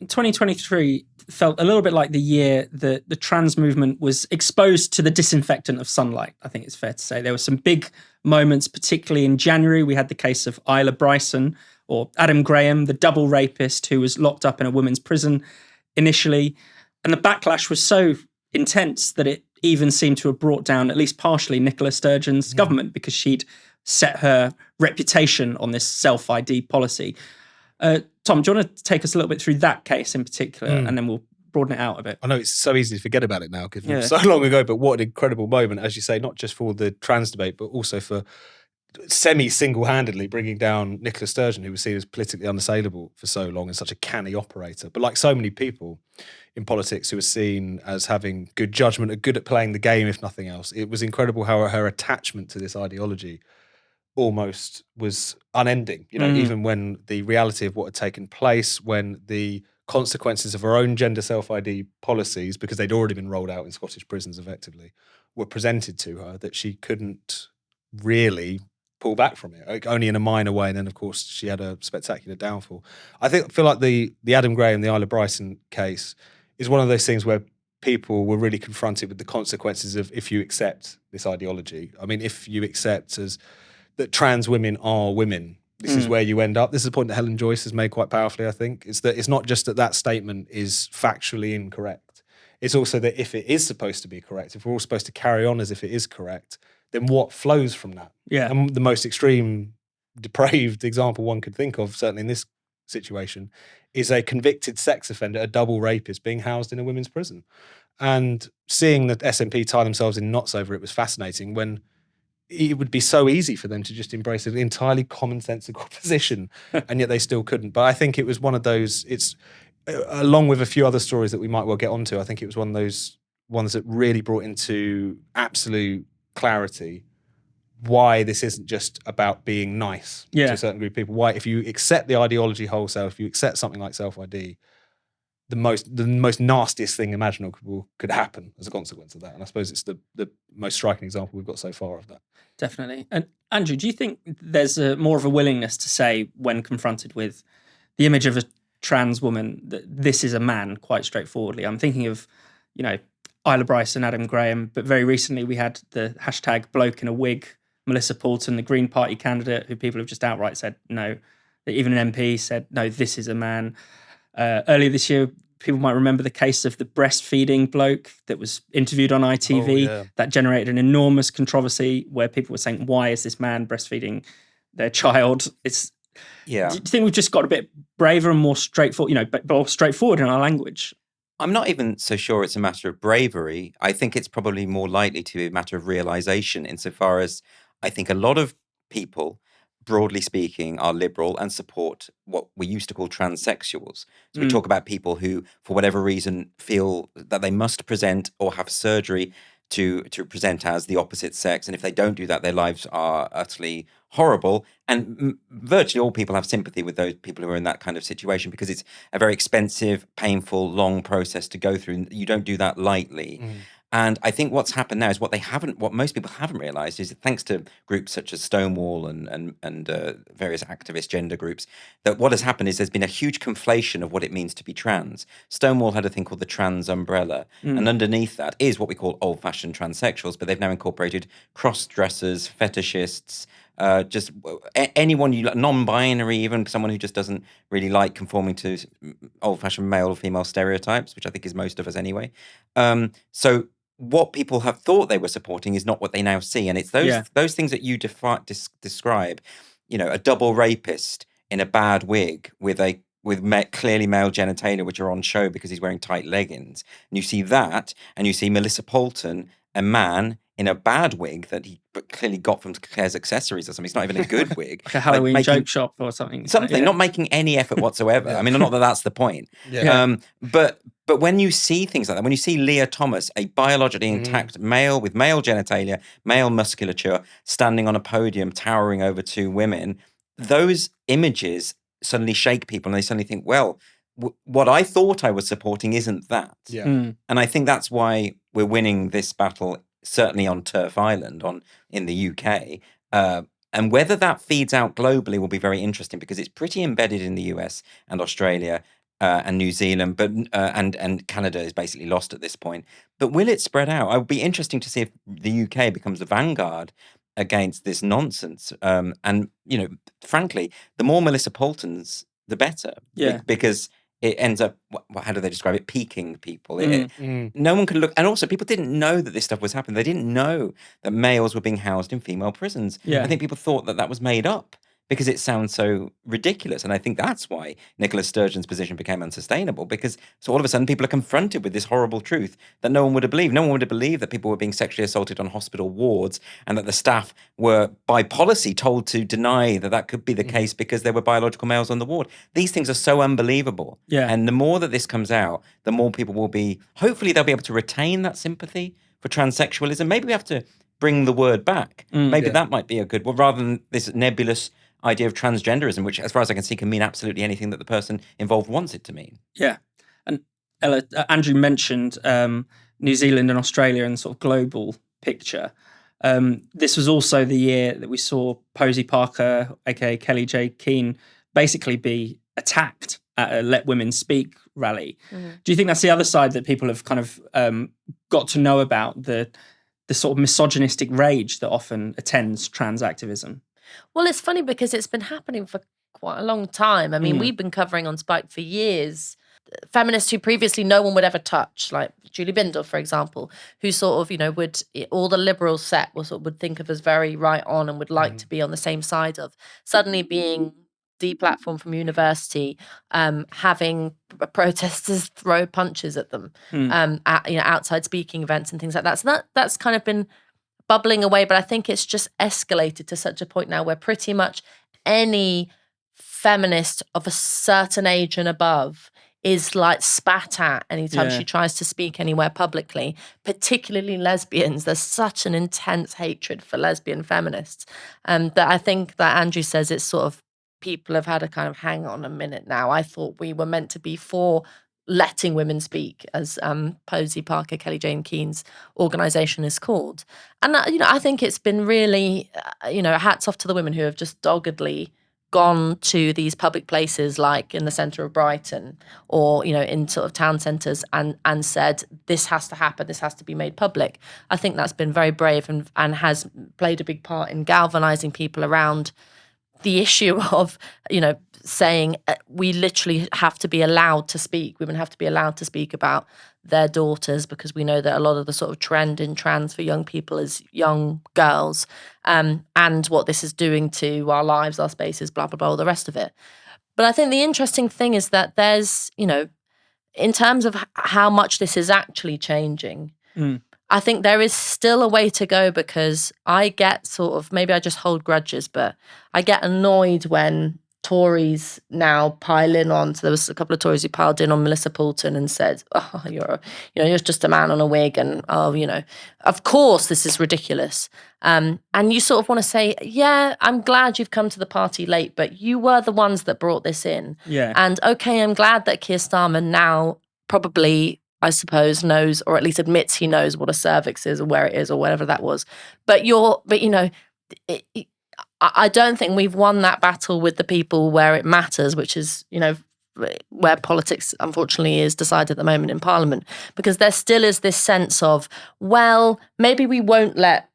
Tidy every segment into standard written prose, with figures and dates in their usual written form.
2023 felt a little bit like the year that the trans movement was exposed to the disinfectant of sunlight. I think it's fair to say there were some big moments, particularly in January. We had the case of Isla Bryson, or Adam Graham, the double rapist who was locked up in a women's prison initially. And the backlash was so intense that it even seemed to have brought down, at least partially, Nicola Sturgeon's government, because she'd set her reputation on this self-ID policy. Tom, do you want to take us a little bit through that case in particular, and then we'll broaden it out a bit? I know it's so easy to forget about it now because it was so long ago, but what an incredible moment, as you say, not just for the trans debate, but also for semi-single-handedly bringing down Nicola Sturgeon, who was seen as politically unassailable for so long and such a canny operator. But like so many people in politics who are seen as having good judgment, are good at playing the game, if nothing else, it was incredible how her attachment to this ideology almost was unending, even when the reality of what had taken place, when the consequences of her own gender self-ID policies, because they'd already been rolled out in Scottish prisons effectively, were presented to her, that she couldn't really pull back from it, only in a minor way. And then, of course, she had a spectacular downfall. I feel like the Adam Graham, the Isla Bryson case is one of those things where people were really confronted with the consequences of if you accept this ideology. I mean, if you accept that trans women are women, this is where you end up. This is a point that Helen Joyce has made quite powerfully, I think. It's that it's not just that statement is factually incorrect. It's also that if it is supposed to be correct, if we're all supposed to carry on as if it is correct, then what flows from that? Yeah. And the most extreme, depraved example one could think of, certainly in this situation, is a convicted sex offender, a double rapist, being housed in a women's prison. And seeing the SNP tie themselves in knots over it was fascinating, when it would be so easy for them to just embrace an entirely commonsensical position, and yet they still couldn't. But I think it was one of those, it's along with a few other stories that we might well get onto, I think it was one of those ones that really brought into absolute clarity why this isn't just about being nice to a certain group of people. Why, if you accept the ideology wholesale, if you accept something like self-ID, the most nastiest thing imaginable could happen as a consequence of that. And I suppose it's the most striking example we've got so far of that. Definitely. And Andrew, do you think there's more of a willingness to say, when confronted with the image of a trans woman, that this is a man, quite straightforwardly? I'm thinking of, Isla Bryson, Adam Graham, but very recently we had the hashtag bloke in a wig, Melissa Poulton, the Green Party candidate, who people have just outright said no. Even an MP said, no, this is a man. Earlier this year, people might remember the case of the breastfeeding bloke that was interviewed on ITV. That generated an enormous controversy where people were saying, why is this man breastfeeding their child? Do you think we've just got a bit braver and more straightforward, more straightforward in our language? I'm not even so sure it's a matter of bravery. I think it's probably more likely to be a matter of realization, insofar as I think a lot of people, broadly speaking, are liberal and support what we used to call transsexuals. So we talk about people who, for whatever reason, feel that they must present or have surgery to present as the opposite sex. And if they don't do that, their lives are utterly horrible. And virtually all people have sympathy with those people who are in that kind of situation, because it's a very expensive, painful, long process to go through. You don't do that lightly. And I think what's happened now is what most people haven't realised is that, thanks to groups such as Stonewall and various activist gender groups, that what has happened is there's been a huge conflation of what it means to be trans. Stonewall had a thing called the trans umbrella, and underneath that is what we call old-fashioned transsexuals, but they've now incorporated cross-dressers, fetishists, just anyone you like, non-binary, even someone who just doesn't really like conforming to old-fashioned male or female stereotypes, which I think is most of us anyway. So what people have thought they were supporting is not what they now see, and it's those things that you describe. A double rapist in a bad wig with clearly male genitalia, which are on show because he's wearing tight leggings. And you see that, and you see Melissa Poulton, a man in a bad wig that he clearly got from Claire's Accessories or something. It's not even a good wig. Like a Halloween joke shop or something. Not making any effort whatsoever. I mean, not that that's the point. But when you see things like that, when you see Leah Thomas, a biologically intact male with male genitalia, male musculature, standing on a podium towering over two women, those images suddenly shake people, and they suddenly think, well, what I thought I was supporting isn't that. And I think that's why we're winning this battle, certainly on Turf Island in the UK. And whether that feeds out globally will be very interesting, because it's pretty embedded in the US and Australia. and New Zealand, but and Canada is basically lost at this point. But will it spread out? It would be interesting to see if the UK becomes the vanguard against this nonsense. And frankly, the more Melissa Poltons, the better. Yeah. Because it ends up, how do they describe it? Piquing people. Mm. No one can look, and also people didn't know that this stuff was happening. They didn't know that males were being housed in female prisons. Yeah. I think people thought that was made up, because it sounds so ridiculous. And I think that's why Nicola Sturgeon's position became unsustainable, because so all of a sudden people are confronted with this horrible truth that no one would have believed. No one would have believed that people were being sexually assaulted on hospital wards, and that the staff were, by policy, told to deny that could be the case because there were biological males on the ward. These things are so unbelievable. Yeah. And the more that this comes out, the more people will be, hopefully they'll be able to retain that sympathy for transsexualism. Maybe we have to bring the word back. Maybe that might be a good one, rather than this nebulous idea of transgenderism, which, as far as I can see, can mean absolutely anything that the person involved wants it to mean. Yeah. And Ella, Andrew mentioned New Zealand and Australia and sort of global picture. This was also the year that we saw Posey Parker, aka Kelly J. Keane, basically be attacked at a Let Women Speak rally. Do you think that's the other side that people have kind of got to know about, the sort of misogynistic rage that often attends trans activism? Well, it's funny because it's been happening for quite a long time. I mean, we've been covering on Spike for years feminists who previously no one would ever touch, like Julie Bindel, for example, who sort of, would, all the liberal set would think of as very right on and would like to be on the same side of, suddenly being deplatformed from university, having protesters throw punches at them at outside speaking events and things like that. So that's kind of been bubbling away, but I think it's just escalated to such a point now where pretty much any feminist of a certain age and above is like spat at anytime she tries to speak anywhere publicly, particularly lesbians. There's such an intense hatred for lesbian feminists that I think that Andrew says it's sort of, people have had a kind of hang on a minute now. I thought we were meant to be for letting women speak, as Posey Parker, Kelly Jane Keen's organisation is called. And, I think it's been really, hats off to the women who have just doggedly gone to these public places like in the centre of Brighton or, in sort of town centres and said, this has to happen, this has to be made public. I think that's been very brave and has played a big part in galvanising people around the issue of, saying we literally have to be allowed to speak. Women have to be allowed to speak about their daughters, because we know that a lot of the sort of trend in trans for young people is young girls, and what this is doing to our lives, our spaces, blah, blah, blah, all the rest of it. But I think the interesting thing is that there's, in terms of how much this is actually changing, I think there is still a way to go, because I get sort of, maybe I just hold grudges, but I get annoyed when Tories now pile in on. So there was a couple of Tories who piled in on Melissa Poulton and said, "Oh, you're just a man on a wig," and of course this is ridiculous. And you sort of want to say, yeah, I'm glad you've come to the party late, but you were the ones that brought this in. Yeah. And okay, I'm glad that Keir Starmer now probably, I suppose, knows, or at least admits he knows what a cervix is or where it is or whatever that was. I don't think we've won that battle with the people where it matters, which is, where politics, unfortunately, is decided at the moment in Parliament, because there still is this sense of, well, maybe we won't let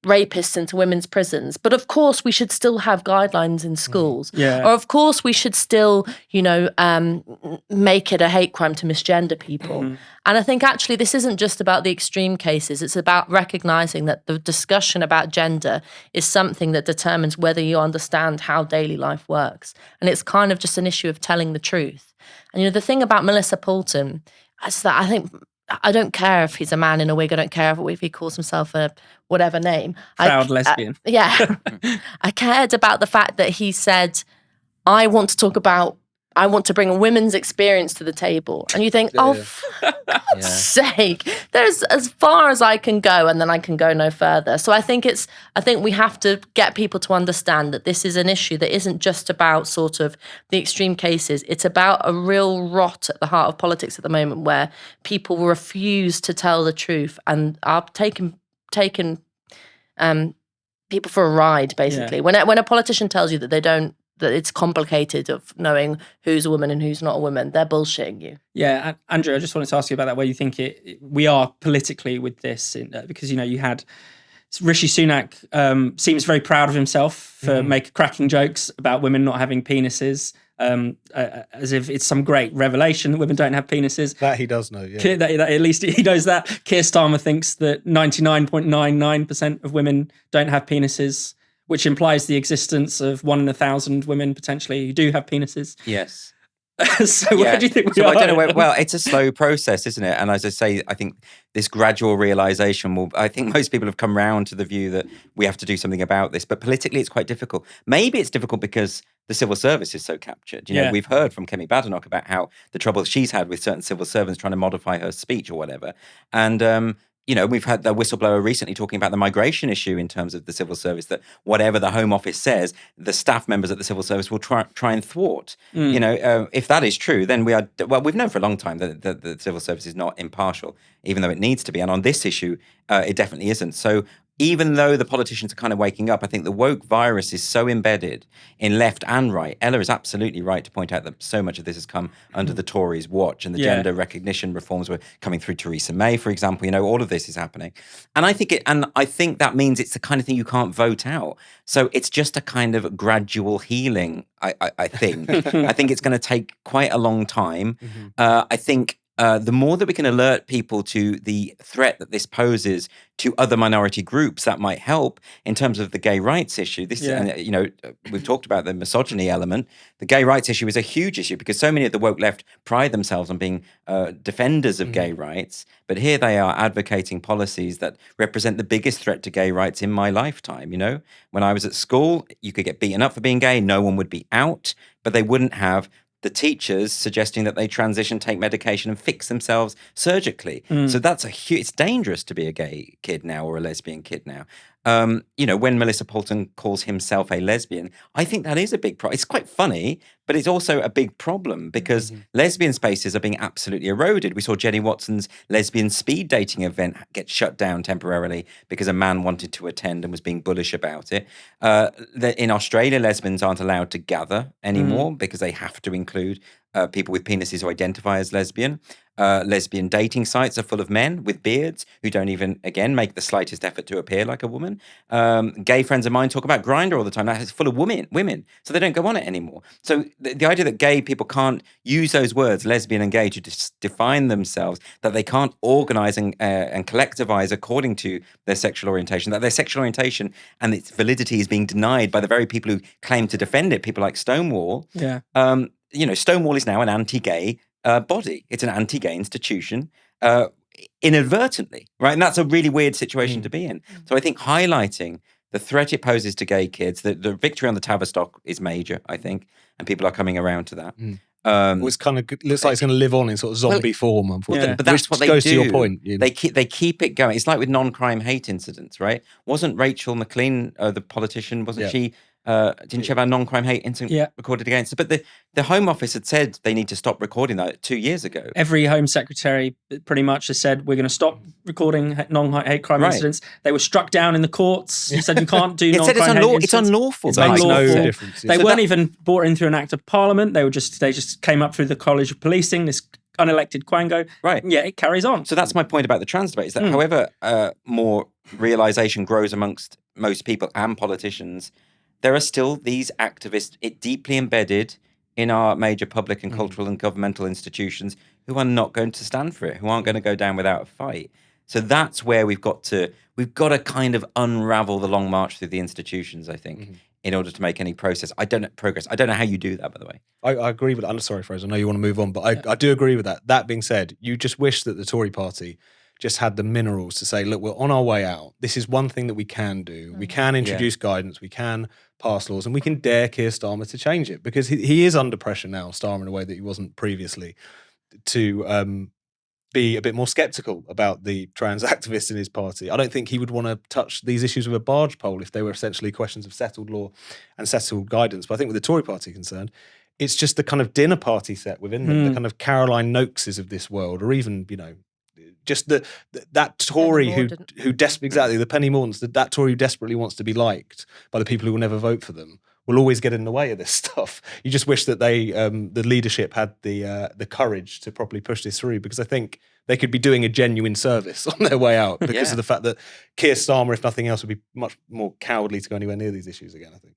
rapists into women's prisons, but of course we should still have guidelines in schools, or of course we should still make it a hate crime to misgender people. And I think actually this isn't just about the extreme cases, it's about recognizing that the discussion about gender is something that determines whether you understand how daily life works, and it's kind of just an issue of telling the truth. And the thing about Melissa Poulton is that I don't care if he's a man in a wig. I don't care if he calls himself a whatever name. Proud lesbian. I cared about the fact that he said, I want to bring a women's experience to the table. And you think, for God's sake, there's as far as I can go, and then I can go no further. So I think we have to get people to understand that this is an issue that isn't just about sort of the extreme cases. It's about a real rot at the heart of politics at the moment, where people refuse to tell the truth and are taking people for a ride, basically. When a politician tells you that they don't that it's complicated of knowing who's a woman and who's not a woman. They're bullshitting you. Yeah, Andrew, I just wanted to ask you about that, where you think we are politically with this, because, you had Rishi Sunak seems very proud of himself for cracking jokes about women not having penises, as if it's some great revelation that women don't have penises. That he does know, yeah. That at least he knows that. Keir Starmer thinks that 99.99% of women don't have penises, which implies the existence of 1 in 1,000 women potentially who do have penises. Yes. So where do you think we are? I don't know well, it's a slow process, isn't it? And as I say, I think this gradual realization I think most people have come round to the view that we have to do something about this. But politically, it's quite difficult. Maybe it's difficult because the civil service is so captured. You know, we've heard from Kemi Badenoch about how the trouble she's had with certain civil servants trying to modify her speech or whatever. And, we've had the whistleblower recently talking about the migration issue in terms of the civil service, that whatever the Home Office says, the staff members at the civil service will try and thwart. If that is true, then we've known for a long time that the civil service is not impartial, even though it needs to be. And on this issue, it definitely isn't. So even though the politicians are kind of waking up, I think the woke virus is so embedded in left and right. Ella is absolutely right to point out that so much of this has come under the Tories' watch, and the gender recognition reforms were coming through Theresa May, for example. All of this is happening. And I think that means it's the kind of thing you can't vote out. So it's just a kind of gradual healing, I think. I think it's going to take quite a long time. I think the more that we can alert people to the threat that this poses to other minority groups, that might help in terms of the gay rights issue. We've talked about the misogyny element. The gay rights issue is a huge issue because so many of the woke left pride themselves on being defenders of gay rights, but here they are advocating policies that represent the biggest threat to gay rights in my lifetime. When I was at school, you could get beaten up for being gay. No one would be out, but they wouldn't have the teachers suggesting that they transition, take medication, and fix themselves surgically. So that's it's dangerous to be a gay kid now or a lesbian kid now. When Melissa Polton calls himself a lesbian, I think that is a big problem. It's quite funny, but it's also a big problem because lesbian spaces are being absolutely eroded. We saw Jenny Watson's lesbian speed dating event get shut down temporarily because a man wanted to attend and was being bullish about it. In Australia, lesbians aren't allowed to gather anymore because they have to include people with penises who identify as lesbian. Lesbian dating sites are full of men with beards who don't even, again, make the slightest effort to appear like a woman. Gay friends of mine talk about Grindr all the time. That is full of women, so they don't go on it anymore. So the idea that gay people can't use those words, lesbian and gay, to define themselves, that they can't organize and collectivize according to their sexual orientation, that their sexual orientation and its validity is being denied by the very people who claim to defend it, people like Stonewall. Yeah. Stonewall is now an anti-gay body. It's an anti-gay institution, inadvertently, right? And that's a really weird situation to be in. So I think highlighting the threat it poses to gay kids, the victory on the Tavistock is major, I think, and people are coming around to that. It's kind of looks like it's going to live on in sort of zombie form, unfortunately. But that's what they goes do. To your point. They keep it going. It's like with non-crime hate incidents, right? Wasn't Rachel McLean, the politician, wasn't she? Didn't she have a non-crime hate incident recorded against her? But the Home Office had said they need to stop recording that 2 years ago. Every Home Secretary pretty much has said, we're going to stop recording non-hate crime incidents. They were struck down in the courts. You said you can't do non-crime hate incidents. It's unlawful. It's unlawful. No difference. They weren't even brought in through an act of parliament. They just came up through the College of Policing, this unelected quango. Right. Yeah, it carries on. So that's my point about the trans debate, is that however more realisation grows amongst most people and politicians, there are still these activists deeply embedded in our major public and cultural and governmental institutions who are not going to stand for it, who aren't going to go down without a fight. So that's where we've got to kind of unravel the long march through the institutions, I think, in order to make any progress. I don't know how you do that, by the way. I agree with that. I'm sorry, Fraser, I know you want to move on, but I do agree with that. That being said, you just wish that the Tory party just had the minerals to say, look, we're on our way out. This is one thing that we can do. We can introduce guidance. We can pass laws, and we can dare Keir Starmer to change it, because he is under pressure now, Starmer, in a way that he wasn't previously, to be a bit more sceptical about the trans activists in his party. I don't think he would want to touch these issues with a barge pole if they were essentially questions of settled law and settled guidance. But I think with the Tory party concerned, it's just the kind of dinner party set within them, the kind of Caroline Noakeses of this world, or even, just that Tory who desperately, exactly, the Penny Mordaunt's, that Tory who desperately wants to be liked by the people who will never vote for them, will always get in the way of this stuff. You just wish that the leadership had the courage to properly push this through, because I think they could be doing a genuine service on their way out because of the fact that Keir Starmer, if nothing else, would be much more cowardly to go anywhere near these issues again, I think.